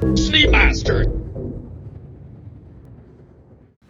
Master.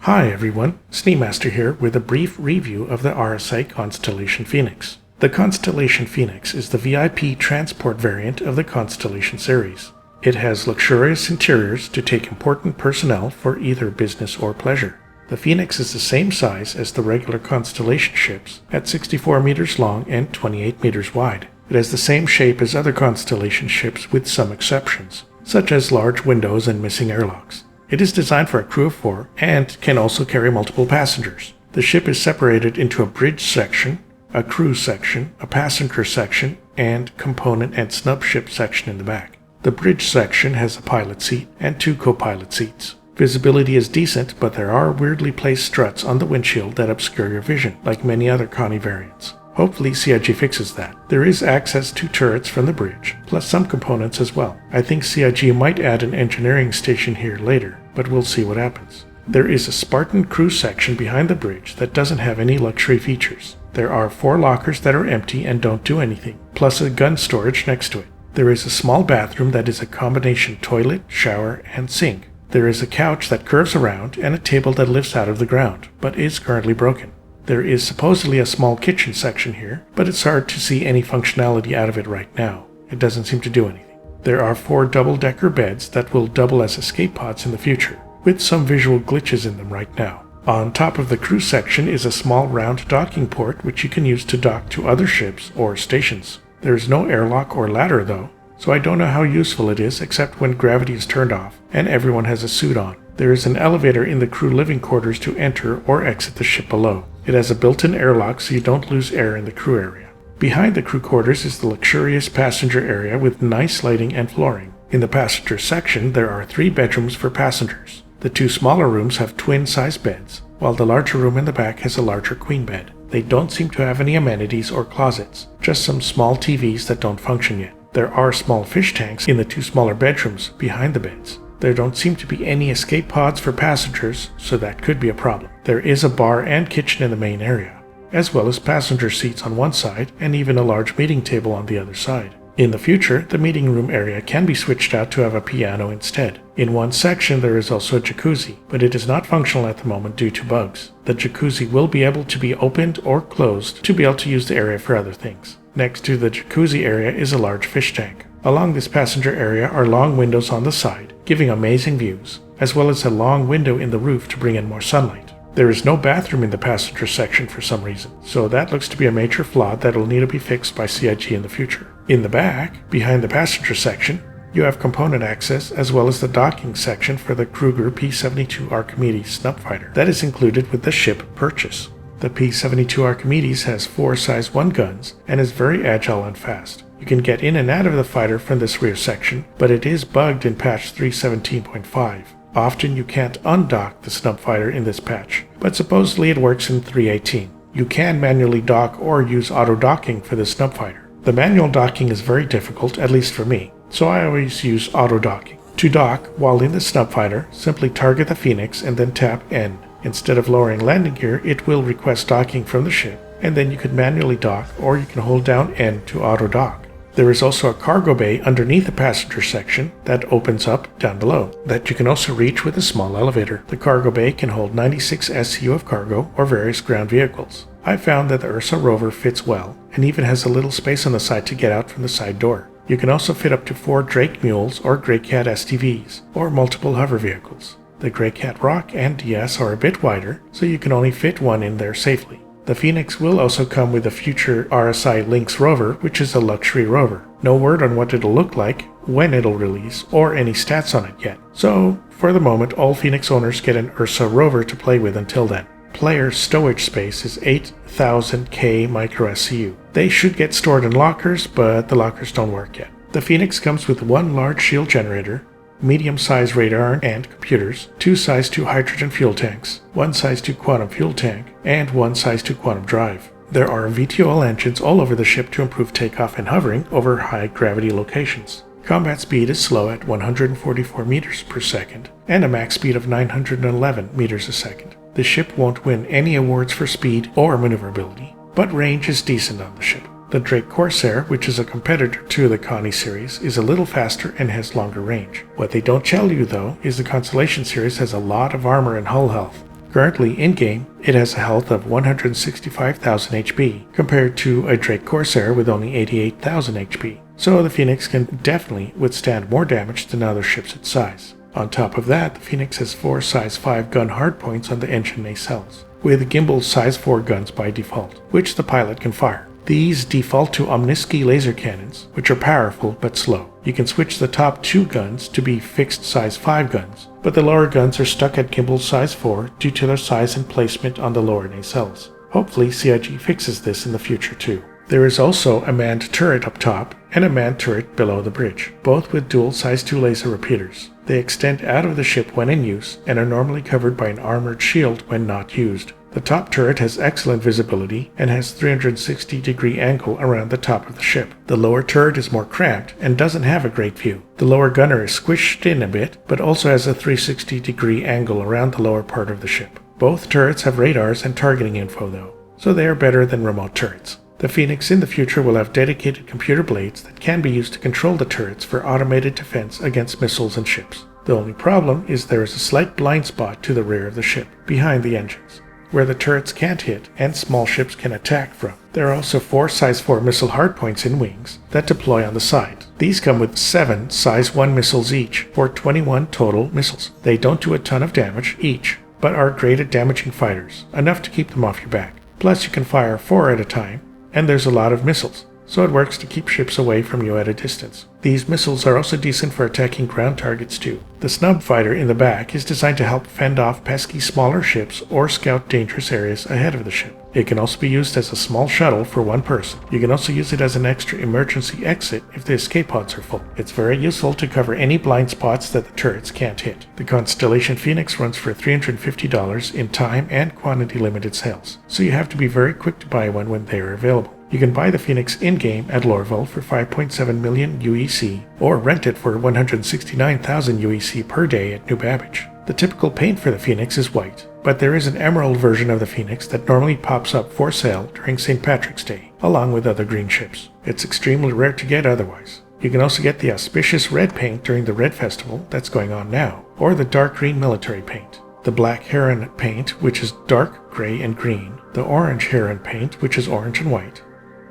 Hi everyone, Master here with a brief review of the RSI Constellation Phoenix. The Constellation Phoenix is the VIP transport variant of the Constellation series. It has luxurious interiors to take important personnel for either business or pleasure. The Phoenix is the same size as the regular Constellation ships at 64 meters long and 28 meters wide. It has the same shape as other Constellation ships with some exceptions, such as large windows and missing airlocks. It is designed for a crew of 4 and can also carry multiple passengers. The ship is separated into a bridge section, a crew section, a passenger section, and component and snub ship section in the back. The bridge section has a pilot seat and 2 co-pilot seats. Visibility is decent, but there are weirdly placed struts on the windshield that obscure your vision, like many other Connie variants. Hopefully CIG fixes that. There is access to turrets from the bridge, plus some components as well. I think CIG might add an engineering station here later, but we'll see what happens. There is a Spartan crew section behind the bridge that doesn't have any luxury features. There are 4 lockers that are empty and don't do anything, plus a gun storage next to it. There is a small bathroom that is a combination toilet, shower, and sink. There is a couch that curves around and a table that lifts out of the ground, but is currently broken. There is supposedly a small kitchen section here, but it's hard to see any functionality out of it right now. It doesn't seem to do anything. There are 4 double-decker beds that will double as escape pods in the future, with some visual glitches in them right now. On top of the crew section is a small round docking port which you can use to dock to other ships or stations. There is no airlock or ladder though, so I don't know how useful it is except when gravity is turned off and everyone has a suit on. There is an elevator in the crew living quarters to enter or exit the ship below. It has a built-in airlock so you don't lose air in the crew area. Behind the crew quarters is the luxurious passenger area with nice lighting and flooring. In the passenger section there are 3 bedrooms for passengers. The 2 smaller rooms have twin-size beds, while the larger room in the back has a larger queen bed. They don't seem to have any amenities or closets, just some small TVs that don't function yet. There are small fish tanks in the 2 smaller bedrooms behind the beds. There don't seem to be any escape pods for passengers, so that could be a problem. There is a bar and kitchen in the main area, as well as passenger seats on one side and even a large meeting table on the other side. In the future, the meeting room area can be switched out to have a piano instead. In one section there is also a jacuzzi, but it is not functional at the moment due to bugs. The jacuzzi will be able to be opened or closed to be able to use the area for other things. Next to the jacuzzi area is a large fish tank. Along this passenger area are long windows on the side, giving amazing views, as well as a long window in the roof to bring in more sunlight. There is no bathroom in the passenger section for some reason, so that looks to be a major flaw that will need to be fixed by CIG in the future. In the back, behind the passenger section, you have component access as well as the docking section for the Kruger P-72 Archimedes Snub fighter that is included with the ship purchase. The P-72 Archimedes has 4 size 1 guns and is very agile and fast. You can get in and out of the fighter from this rear section, but it is bugged in patch 3.17.5. Often you can't undock the Snub fighter in this patch, but supposedly it works in 3.18. You can manually dock or use auto-docking for the Snub fighter. The manual docking is very difficult, at least for me, so I always use auto-docking. To dock, while in the Snub fighter, simply target the Phoenix and then tap N. Instead of lowering landing gear, it will request docking from the ship, and then you can manually dock or you can hold down N to auto-dock. There is also a cargo bay underneath the passenger section that opens up down below, that you can also reach with a small elevator. The cargo bay can hold 96 SCU of cargo or various ground vehicles. I found that the Ursa rover fits well, and even has a little space on the side to get out from the side door. You can also fit up to 4 Drake Mules or Grey Cat STVs, or multiple hover vehicles. The Grey Cat Rock and DS are a bit wider, so you can only fit one in there safely. The Phoenix will also come with a future RSI Lynx rover, which is a luxury rover. No word on what it'll look like, when it'll release, or any stats on it yet. So, for the moment, all Phoenix owners get an Ursa rover to play with until then. Player stowage space is 8000K micro SCU. They should get stored in lockers, but the lockers don't work yet. The Phoenix comes with 1 large shield generator, medium-size radar and computers, 2 size 2 hydrogen fuel tanks, 1 size 2 quantum fuel tank, and 1 size 2 quantum drive. There are VTOL engines all over the ship to improve takeoff and hovering over high-gravity locations. Combat speed is slow at 144 meters per second, and a max speed of 911 meters a second. The ship won't win any awards for speed or maneuverability, but range is decent on the ship. The Drake Corsair, which is a competitor to the Connie series, is a little faster and has longer range. What they don't tell you though is the Constellation series has a lot of armor and hull health. Currently in-game, it has a health of 165,000 HP compared to a Drake Corsair with only 88,000 HP. So the Phoenix can definitely withstand more damage than other ships its size. On top of that, the Phoenix has 4 size 5 gun hardpoints on the engine nacelles, with gimbal size 4 guns by default, which the pilot can fire. These default to Omniski laser cannons, which are powerful but slow. You can switch the top 2 guns to be fixed size 5 guns, but the lower guns are stuck at gimbal size 4 due to their size and placement on the lower nacelles. Hopefully CIG fixes this in the future too. There is also a manned turret up top and a manned turret below the bridge, both with dual size 2 laser repeaters. They extend out of the ship when in use and are normally covered by an armored shield when not used. The top turret has excellent visibility and has 360-degree angle around the top of the ship. The lower turret is more cramped and doesn't have a great view. The lower gunner is squished in a bit, but also has a 360-degree angle around the lower part of the ship. Both turrets have radars and targeting info though, so they are better than remote turrets. The Phoenix in the future will have dedicated computer blades that can be used to control the turrets for automated defense against missiles and ships. The only problem is there is a slight blind spot to the rear of the ship, behind the engines, where the turrets can't hit and small ships can attack from. There are also 4 size 4 missile hardpoints in wings that deploy on the side. These come with 7 size 1 missiles each for 21 total missiles. They don't do a ton of damage each, but are great at damaging fighters, enough to keep them off your back. Plus you can fire 4 at a time, and there's a lot of missiles, so it works to keep ships away from you at a distance. These missiles are also decent for attacking ground targets too. The Snub fighter in the back is designed to help fend off pesky smaller ships or scout dangerous areas ahead of the ship. It can also be used as a small shuttle for one person. You can also use it as an extra emergency exit if the escape pods are full. It's very useful to cover any blind spots that the turrets can't hit. The Constellation Phoenix runs for $350 in time and quantity limited sales, so you have to be very quick to buy one when they are available. You can buy the Phoenix in-game at Lorville for 5.7 million UEC, or rent it for 169,000 UEC per day at New Babbage. The typical paint for the Phoenix is white, but there is an emerald version of the Phoenix that normally pops up for sale during St. Patrick's Day, along with other green ships. It's extremely rare to get otherwise. You can also get the auspicious red paint during the Red Festival that's going on now, or the dark green military paint. The black heron paint, which is dark gray and green, the orange heron paint, which is orange and white,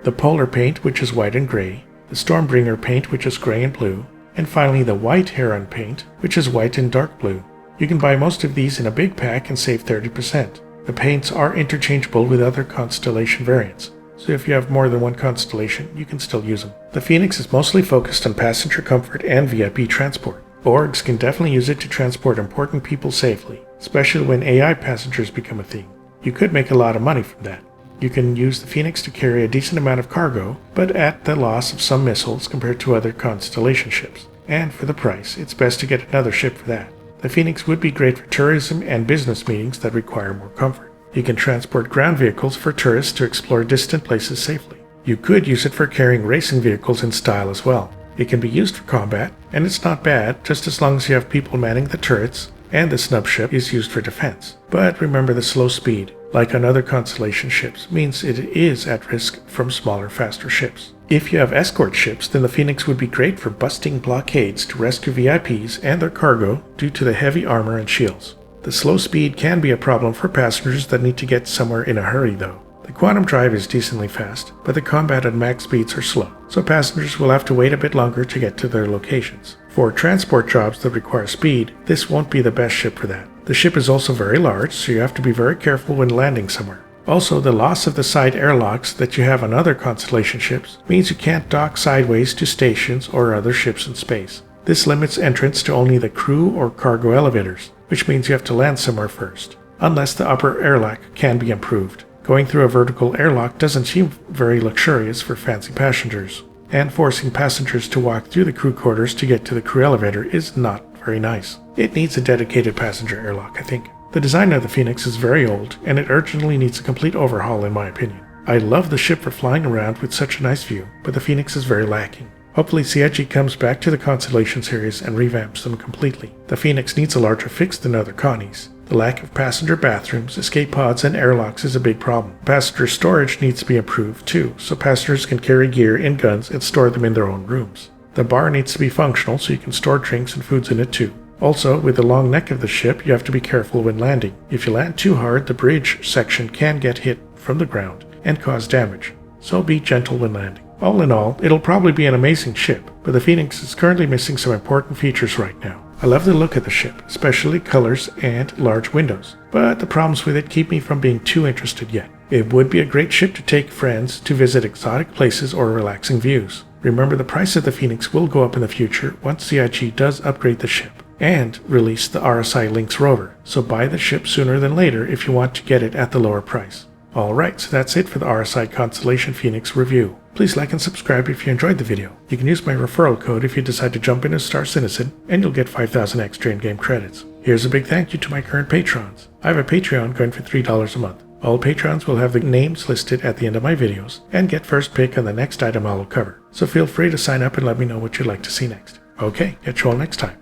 the polar paint, which is white and gray, the Stormbringer paint, which is gray and blue, and finally the white heron paint, which is white and dark blue. You can buy most of these in a big pack and save 30%. The paints are interchangeable with other Constellation variants, so if you have more than one Constellation, you can still use them. The Phoenix is mostly focused on passenger comfort and VIP transport. Orgs can definitely use it to transport important people safely, especially when AI passengers become a thing. You could make a lot of money from that. You can use the Phoenix to carry a decent amount of cargo, but at the loss of some missiles compared to other Constellation ships. And for the price, it's best to get another ship for that. The Phoenix would be great for tourism and business meetings that require more comfort. You can transport ground vehicles for tourists to explore distant places safely. You could use it for carrying racing vehicles in style as well. It can be used for combat, and it's not bad just as long as you have people manning the turrets, and the Snub ship is used for defense. But remember, the slow speed, like on other Constellation ships, means it is at risk from smaller, faster ships. If you have escort ships, then the Phoenix would be great for busting blockades to rescue VIPs and their cargo due to the heavy armor and shields. The slow speed can be a problem for passengers that need to get somewhere in a hurry though. The quantum drive is decently fast, but the combat at max speeds are slow, so passengers will have to wait a bit longer to get to their locations. For transport jobs that require speed, this won't be the best ship for that. The ship is also very large, so you have to be very careful when landing somewhere. Also, the loss of the side airlocks that you have on other Constellation ships means you can't dock sideways to stations or other ships in space. This limits entrance to only the crew or cargo elevators, which means you have to land somewhere first, unless the upper airlock can be improved. Going through a vertical airlock doesn't seem very luxurious for fancy passengers, and forcing passengers to walk through the crew quarters to get to the crew elevator is not very nice. It needs a dedicated passenger airlock, I think. The design of the Phoenix is very old, and it urgently needs a complete overhaul in my opinion. I love the ship for flying around with such a nice view, but the Phoenix is very lacking. Hopefully CIG comes back to the Constellation series and revamps them completely. The Phoenix needs a larger fix than other Connies. The lack of passenger bathrooms, escape pods, and airlocks is a big problem. Passenger storage needs to be improved too, so passengers can carry gear and guns and store them in their own rooms. The bar needs to be functional so you can store drinks and foods in it too. Also, with the long neck of the ship, you have to be careful when landing. If you land too hard, the bridge section can get hit from the ground and cause damage, so be gentle when landing. All in all, it'll probably be an amazing ship, but the Phoenix is currently missing some important features right now. I love the look of the ship, especially colors and large windows, but the problems with it keep me from being too interested yet. It would be a great ship to take friends to visit exotic places or relaxing views. Remember, the price of the Phoenix will go up in the future once CIG does upgrade the ship and release the RSI Lynx rover, so buy the ship sooner than later if you want to get it at the lower price. Alright, so that's it for the RSI Constellation Phoenix review. Please like and subscribe if you enjoyed the video. You can use my referral code if you decide to jump in as Star Citizen, and you'll get 5,000 extra in-game credits. Here's a big thank you to my current patrons. I have a Patreon going for $3 a month. All patrons will have the names listed at the end of my videos, and get first pick on the next item I will cover. So feel free to sign up and let me know what you'd like to see next. Okay, catch you all next time.